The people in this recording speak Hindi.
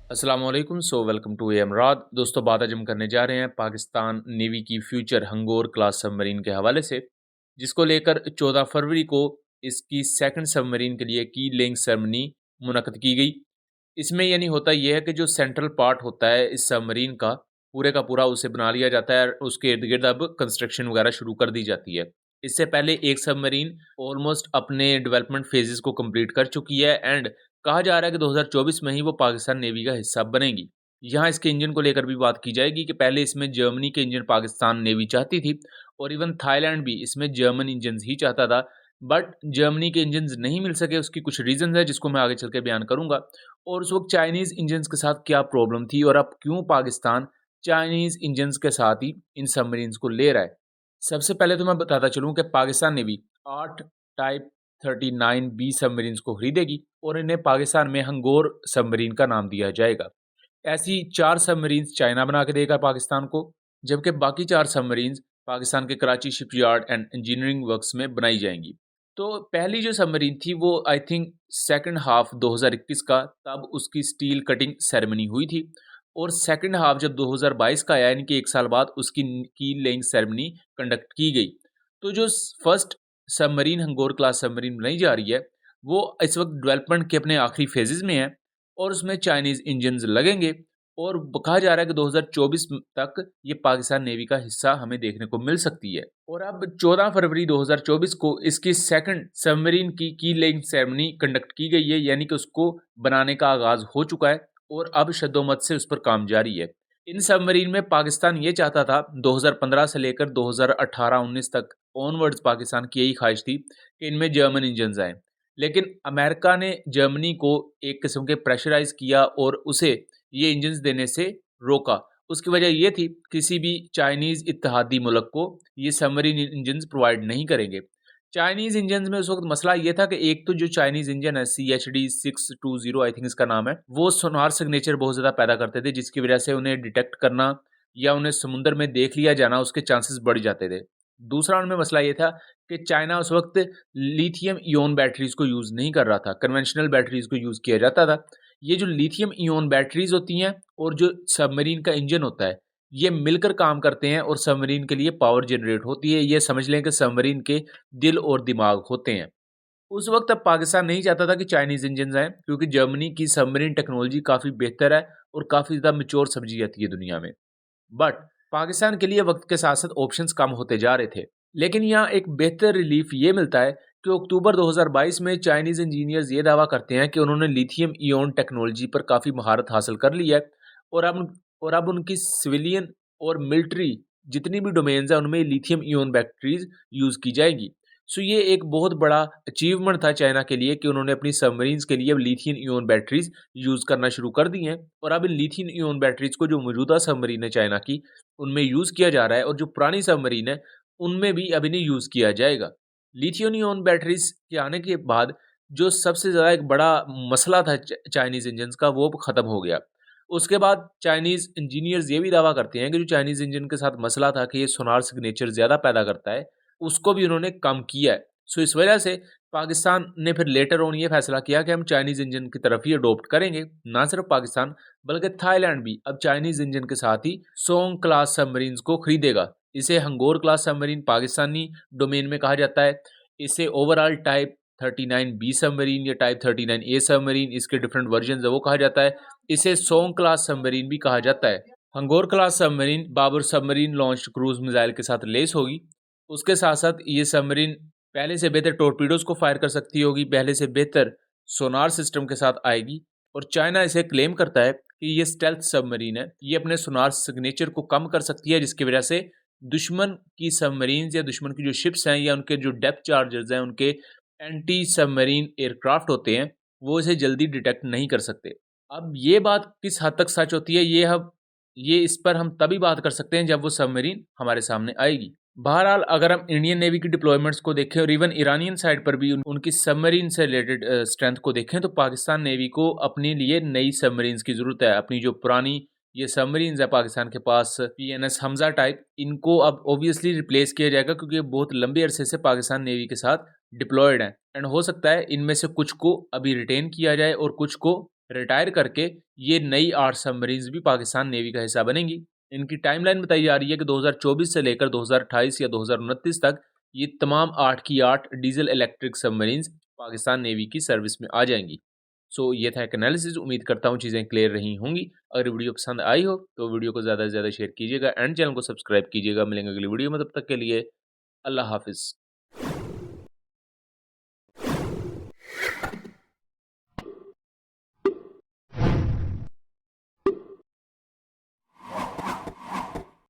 अस्सलाम वालेकुम। वेलकम टू एमराद। दोस्तों, बात आज हम करने जा रहे हैं पाकिस्तान नेवी की फ्यूचर हंगोर क्लास सबमरीन के हवाले से, जिसको लेकर 14 फरवरी को इसकी सेकंड सबमरीन के लिए की लेइंग सेरेमनी मुनक़्क़द की गई। इसमें यानी होता यह है कि जो सेंट्रल पार्ट होता है इस सबमरीन का, पूरे का पूरा उसे बना लिया जाता है। उसके इर्द-गिर्द अब कंस्ट्रक्शन वगैरह शुरू कर दी जाती है। इससे पहले एक सबमरीन ऑलमोस्ट अपने डेवलपमेंट फेजेज़ को कंप्लीट कर चुकी है एंड कहा जा रहा है कि 2024 में ही वो पाकिस्तान नेवी का हिस्सा बनेगी। यहाँ इसके इंजन को लेकर भी बात की जाएगी कि पहले इसमें जर्मनी के इंजन पाकिस्तान नेवी चाहती थी और इवन थाईलैंड भी इसमें जर्मन इंजन्स ही चाहता था। बट जर्मनी के इंजन्स नहीं मिल सके, उसकी कुछ रीज़न्स है जिसको मैं आगे चल के बयान करूँगा। और उस वक़्त चाइनीज़ इंजन्स के साथ क्या प्रॉब्लम थी और अब क्यों पाकिस्तान चाइनीज़ इंजन्स के साथ ही इन सबमरीन्स को ले रहा है। सबसे पहले तो मैं बताता चलूँ कि Pakistan navy 8 type 39 B submarines को खरीदेगी और इन्हें पाकिस्तान में हंगोर सबमरीन का नाम दिया जाएगा। ऐसी 4 सबमरीन्स चाइना बना के देगा पाकिस्तान को, जबकि बाकी 4 सबमरीन्स पाकिस्तान के Karachi shipyard and engineering works में बनाई जाएंगी। तो पहली जो सबमरीन थी वो आई थिंक सेकंड हाफ 2021 का, तब उसकी स्टील कटिंग सेरेमनी हुई थी और सेकंड हाफ जब 2022 का आया, यानी कि 1 साल बाद उसकी की लेइंग सेरेमनी कंडक्ट की गई। तो जो first submarine Hangor class submarine बनाई जा रही है, वो इस वक्त डेवलपमेंट के अपने आखिरी फेजेस में है और उसमें चाइनीज़ इंजन्स लगेंगे और कहा जा रहा है कि 2024 तक ये पाकिस्तान नेवी का हिस्सा हमें देखने को मिल सकती है। और अब 14 फरवरी 2024 को इसकी सेकंड सबमरीन की लेइंग सेरेमनी कंडक्ट की गई है, यानी कि उसको बनाने का आगाज़ हो चुका है और अब शद्दोमत से उस पर काम जारी है। इन सबमरीन में पाकिस्तान ये चाहता था, 2015 से लेकर 2018-19 तक ऑनवर्ड्स पाकिस्तान की यही ख्वाहिश थी कि इनमें जर्मन इंजन्स आएँ। लेकिन अमेरिका ने जर्मनी को एक किस्म के प्रेशराइज़ किया और उसे ये इंजन्स देने से रोका। उसकी वजह ये थी, किसी भी चाइनीज़ इत्तेहादी मुल्क को ये सबमरीन इंजन्स प्रोवाइड नहीं करेंगे। चाइनीज़ इंजन्स में उस वक़्त मसला ये था कि एक तो जो चाइनीज़ इंजन है CHD 620 आई थिंक इसका नाम है, वो सोनार सिग्नेचर बहुत ज़्यादा पैदा करते थे, जिसकी वजह से उन्हें डिटेक्ट करना या उन्हें समुद्र में देख लिया जाना उसके चांसेस बढ़ जाते थे। दूसरा उनमें मसला ये था कि चाइना उस वक़्त लिथियम इयॉन बैटरीज़ को यूज़ नहीं कर रहा था, कन्वेंशनल बैटरीज़ को यूज़ किया जाता था। ये जो लिथियम इयॉन बैटरीज़ होती हैं और जो सबमरीन का इंजन होता है, ये मिलकर काम करते हैं और सबमरीन के लिए पावर जनरेट होती है। ये समझ लें कि सबमरीन के दिल और दिमाग होते हैं। उस वक़्त अब पाकिस्तान नहीं चाहता था कि चाइनीज़ इंजन्स आएँ, क्योंकि जर्मनी की सबमरीन टेक्नोलॉजी काफ़ी बेहतर है और काफ़ी ज़्यादा मैच्योर समझी जाती है दुनिया में। बट पाकिस्तान के लिए वक्त के साथ साथ ऑप्शंस कम होते जा रहे थे। लेकिन यहाँ एक बेहतर रिलीफ ये मिलता है कि अक्टूबर 2022 में चाइनीज़ इंजीनियर्स ये दावा करते हैं कि उन्होंने लिथियम इयॉन टेक्नोलॉजी पर काफ़ी महारत हासिल कर ली है और अब उनकी सिविलियन और मिलिट्री जितनी भी डोमेन्स हैं उनमें लिथियम इयॉन बैटरीज यूज़ की जाएगी। सो ये एक बहुत बड़ा अचीवमेंट था चाइना के लिए कि उन्होंने अपनी सबमरीन्स के लिए अब लिथियम इयॉन बैटरीज यूज़ करना शुरू कर दी हैं और अब इन लिथियम इयॉन बैटरीज को जो मौजूदा सबमरीन है चाइना की, उनमें यूज़ किया जा रहा है और जो पुरानी सबमरीन है उनमें भी अब इन्हें यूज़ किया जाएगा। लिथियम इयॉन बैटरीज के आने के बाद जो सबसे ज़्यादा एक बड़ा मसला था चाइनीज़ इंजन्स का, वो अब ख़त्म हो गया। उसके बाद चाइनीज़ इंजीनियर्स ये भी दावा करते हैं कि जो चाइनीज़ इंजन के साथ मसला था कि ये सोनार सिग्नेचर ज़्यादा पैदा करता है, उसको भी उन्होंने कम किया है। सो इस वजह से पाकिस्तान ने फिर लेटर ऑन ये फैसला किया कि हम चाइनीज़ इंजन की तरफ ही अडॉप्ट करेंगे। ना सिर्फ पाकिस्तान बल्कि थाईलैंड भी अब चाइनीज़ इंजन के साथ ही सोंग क्लास सबमरीन्स को खरीदेगा। इसे Hangor class submarine Pakistani domain में कहा जाता है। इसे ओवरऑल टाइप 39 बी सबमरीन या टाइप 39 ए सबमरीन, इसके डिफरेंट वर्जन है वो कहा जाता है। इसे सोंग क्लास सबमरीन भी कहा जाता है। Hangor class submarine Babur submarine launch cruise missile के साथ लेस होगी। उसके साथ साथ ये सबमरीन पहले से बेहतर टॉर्पीडोज को फायर कर सकती होगी, पहले से बेहतर सोनार सिस्टम के साथ आएगी और चाइना इसे क्लेम करता है कि ये स्टेल्थ सबमरीन है। ये अपने सोनार सिग्नेचर को कम कर सकती है, जिसकी वजह से दुश्मन की सबमरीन्स या दुश्मन की जो शिप्स हैं या उनके जो डेप्थ चार्जर्स हैं, उनके एंटी सबमरीन एयरक्राफ्ट होते हैं, वो इसे जल्दी डिटेक्ट नहीं कर सकते। अब ये बात किस हद तक सच होती है, ये इस पर हम तभी बात कर सकते हैं जब वो सबमरीन हमारे सामने आएगी। बहरहाल अगर हम इंडियन नेवी की डिप्लॉयमेंट्स को देखें और इवन ईरानियन साइड पर भी उनकी सबमरीन से रिलेटेड स्ट्रेंथ को देखें, तो पाकिस्तान नेवी को अपने लिए नई सबमरीन्स की ज़रूरत है। अपनी जो पुरानी ये सबमरीन्स है पाकिस्तान के पास PNS हमजा टाइप, इनको अब ऑब्वियसली रिप्लेस किया जाएगा क्योंकि ये बहुत लंबे अरसे से पाकिस्तान नेवी के साथ डिप्लॉयड हैं एंड हो सकता है इनमें से कुछ को अभी रिटेन किया जाए और कुछ को रिटायर करके ये नई 8 सबमरीन्स भी पाकिस्तान नेवी का हिस्सा बनेंगी। इनकी टाइमलाइन बताई जा रही है कि 2024 से लेकर 2028 या 2029 तक ये तमाम 8 की 8 diesel electric submarines Pakistan navy की सर्विस में आ जाएंगी। सो ये था एक एनालिसिस। उम्मीद करता हूँ चीज़ें क्लियर रही होंगी। अगर वीडियो पसंद आई हो तो वीडियो को ज़्यादा से ज़्यादा शेयर कीजिएगा एंड चैनल को सब्सक्राइब कीजिएगा। मिलेंगे अगली वीडियो में, तब तक के लिए अल्लाह हाफिज़।